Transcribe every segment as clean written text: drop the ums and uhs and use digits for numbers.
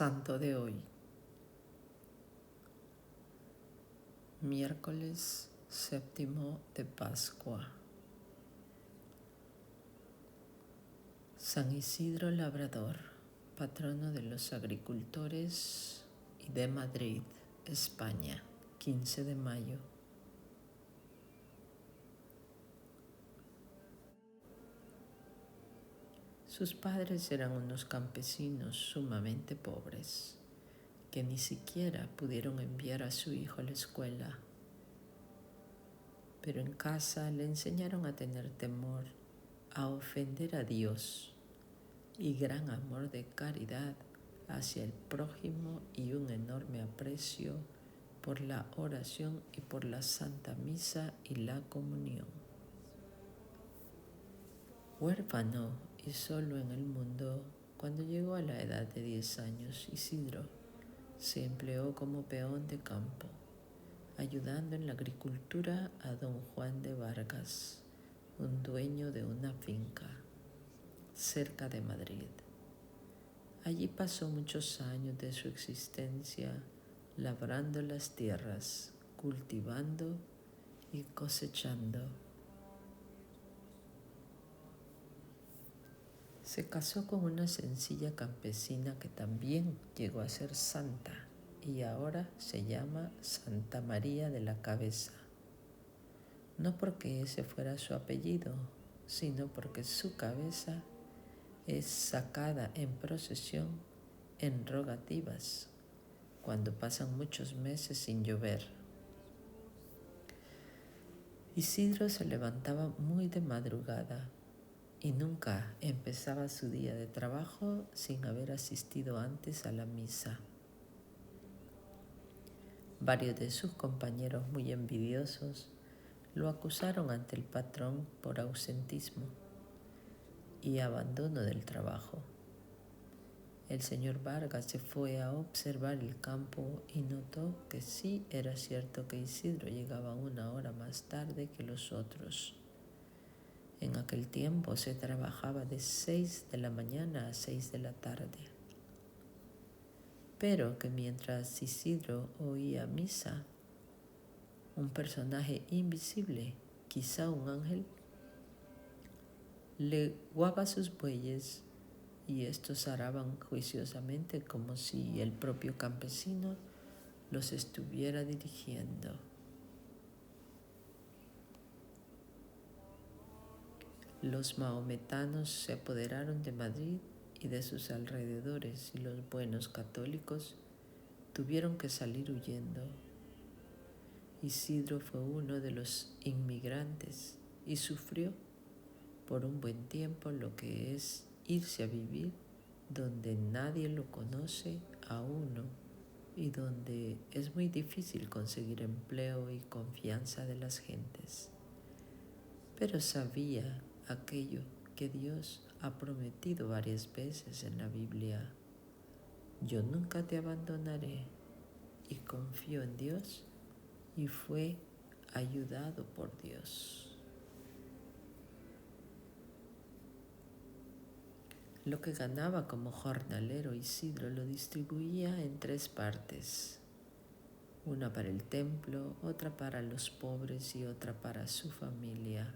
Santo de hoy, miércoles 7 de Pascua. San Isidro Labrador, patrono de los agricultores y de Madrid, España, 15 de mayo. Sus padres eran unos campesinos sumamente pobres, que ni siquiera pudieron enviar a su hijo a la escuela. Pero en casa le enseñaron a tener temor, a ofender a Dios y gran amor de caridad hacia el prójimo y un enorme aprecio por la oración y por la Santa Misa y la comunión. Huérfano y solo en el mundo, cuando llegó a la edad de 10 años, Isidro se empleó como peón de campo, ayudando en la agricultura a don Juan de Vargas, un dueño de una finca cerca de Madrid. Allí pasó muchos años de su existencia labrando las tierras, cultivando y cosechando. Se casó con una sencilla campesina que también llegó a ser santa y ahora se llama Santa María de la Cabeza. No porque ese fuera su apellido, sino porque su cabeza es sacada en procesión en rogativas cuando pasan muchos meses sin llover. Isidro se levantaba muy de madrugada y nunca empezaba su día de trabajo sin haber asistido antes a la misa. Varios de sus compañeros muy envidiosos lo acusaron ante el patrón por ausentismo y abandono del trabajo. El señor Vargas se fue a observar el campo y notó que sí era cierto que Isidro llegaba 1 hora más tarde que los otros. En aquel tiempo se trabajaba de 6 de la mañana a 6 de la tarde. Pero que mientras Isidro oía misa, un personaje invisible, quizá un ángel, le guaba sus bueyes y estos araban juiciosamente como si el propio campesino los estuviera dirigiendo. Los mahometanos se apoderaron de Madrid y de sus alrededores y los buenos católicos tuvieron que salir huyendo. Isidro fue uno de los inmigrantes y sufrió por un buen tiempo lo que es irse a vivir donde nadie lo conoce a uno y donde es muy difícil conseguir empleo y confianza de las gentes. Pero sabía aquello que Dios ha prometido varias veces en la Biblia: yo nunca te abandonaré, y confió en Dios y fue ayudado por Dios. Lo que ganaba como jornalero Isidro lo distribuía en 3 partes, una para el templo, otra para los pobres y otra para su familia,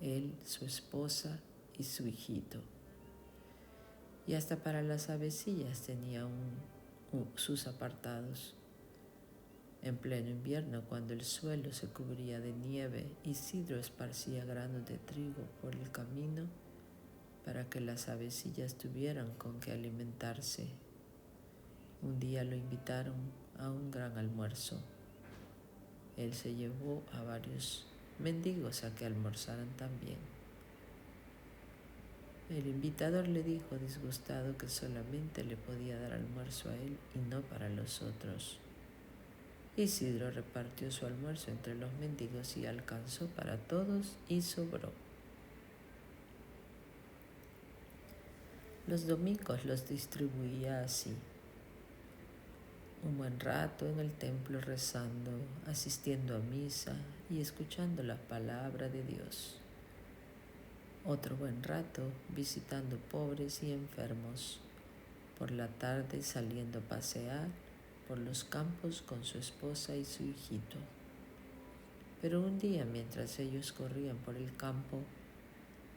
él, su esposa y su hijito. Y hasta para las avecillas tenía sus apartados. En pleno invierno, cuando el suelo se cubría de nieve, Isidro esparcía granos de trigo por el camino para que las avecillas tuvieran con qué alimentarse. Un día lo invitaron a un gran almuerzo. Él se llevó a varios mendigos a que almorzaran también. El invitador le dijo disgustado que solamente le podía dar almuerzo a él y no para los otros. Isidro repartió su almuerzo entre los mendigos y alcanzó para todos y sobró. Los domingos los distribuía así: un buen rato en el templo rezando, asistiendo a misa y escuchando la palabra de Dios. Otro buen rato visitando pobres y enfermos, por la tarde saliendo a pasear por los campos con su esposa y su hijito. Pero un día, mientras ellos corrían por el campo,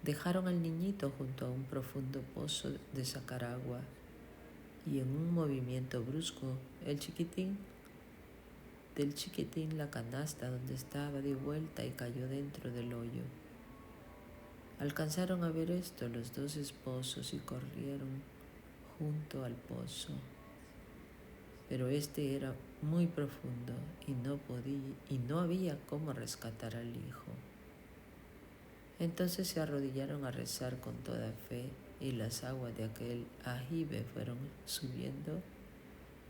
dejaron al niñito junto a un profundo pozo de sacar agua, y en un movimiento brusco, del chiquitín la canasta donde estaba dio vuelta y cayó dentro del hoyo. Alcanzaron a ver esto los dos esposos y corrieron junto al pozo. Pero este era muy profundo y no había cómo rescatar al hijo. Entonces se arrodillaron a rezar con toda fe, y las aguas de aquel ajibe fueron subiendo,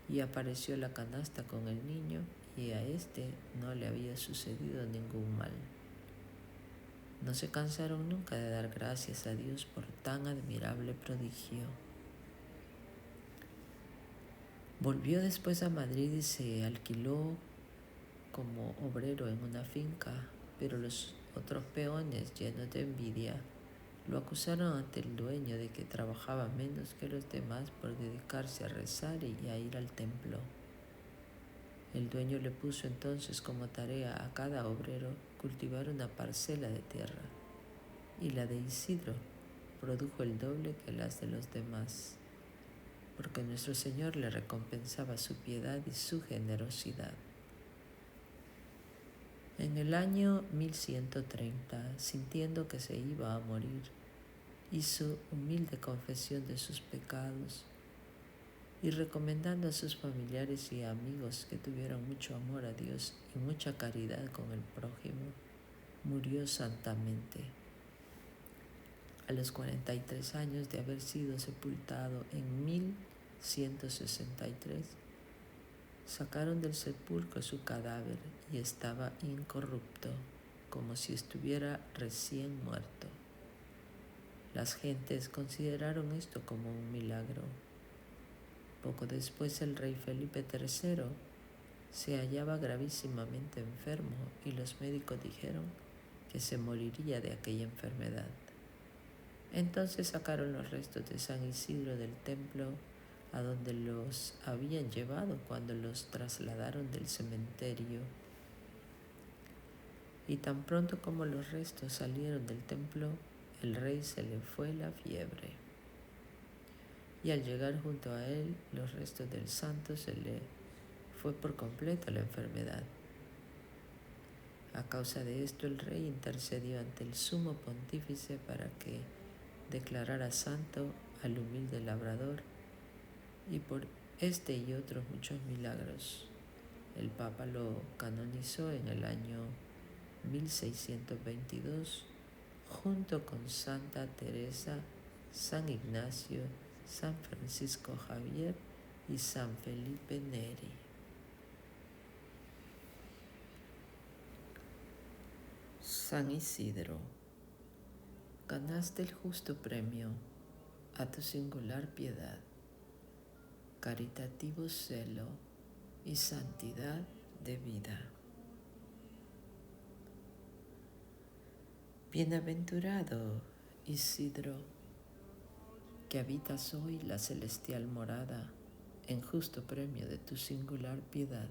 y apareció la canasta con el niño, y a este no le había sucedido ningún mal. No se cansaron nunca de dar gracias a Dios por tan admirable prodigio. Volvió después a Madrid y se alquiló como obrero en una finca, pero los otros peones, llenos de envidia, lo acusaron ante el dueño de que trabajaba menos que los demás por dedicarse a rezar y a ir al templo. El dueño le puso entonces como tarea a cada obrero cultivar una parcela de tierra, y la de Isidro produjo el doble que las de los demás, porque nuestro Señor le recompensaba su piedad y su generosidad. En el año 1130, sintiendo que se iba a morir, hizo humilde confesión de sus pecados y, recomendando a sus familiares y amigos que tuvieran mucho amor a Dios y mucha caridad con el prójimo, murió santamente. A los 43 años de haber sido sepultado en 1163, sacaron del sepulcro su cadáver y estaba incorrupto, como si estuviera recién muerto. Las gentes consideraron esto como un milagro. Poco después el rey Felipe III se hallaba gravísimamente enfermo y los médicos dijeron que se moriría de aquella enfermedad. Entonces sacaron los restos de San Isidro del templo a donde los habían llevado cuando los trasladaron del cementerio. Y tan pronto como los restos salieron del templo, el rey se le fue la fiebre. Y al llegar junto a él los restos del santo, se le fue por completo la enfermedad. A causa de esto, el rey intercedió ante el sumo pontífice para que declarara santo al humilde labrador, y por este y otros muchos milagros, el Papa lo canonizó en el año 1622, junto con Santa Teresa, San Ignacio, San Francisco Javier y San Felipe Neri. San Isidro, ganaste el justo premio a tu singular piedad, caritativo celo y santidad de vida. Bienaventurado Isidro, que habitas hoy la celestial morada en justo premio de tu singular piedad,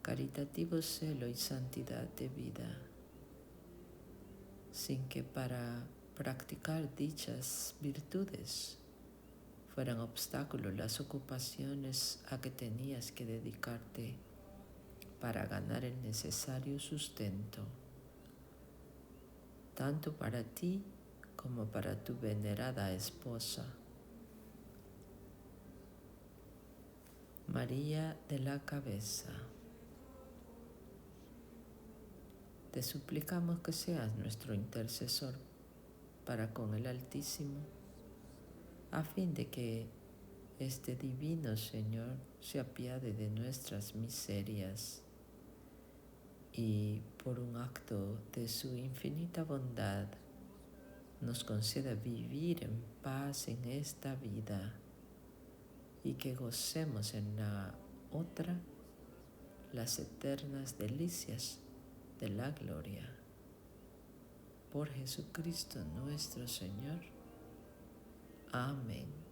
caritativo celo y santidad de vida, sin que para practicar dichas virtudes fueran obstáculos las ocupaciones a que tenías que dedicarte para ganar el necesario sustento, tanto para ti como para tu venerada esposa, María de la Cabeza. Te suplicamos que seas nuestro intercesor para con el Altísimo, a fin de que este divino Señor se apiade de nuestras miserias y, por un acto de su infinita bondad, nos conceda vivir en paz en esta vida y que gocemos en la otra las eternas delicias de la gloria. Por Jesucristo nuestro Señor. Amén.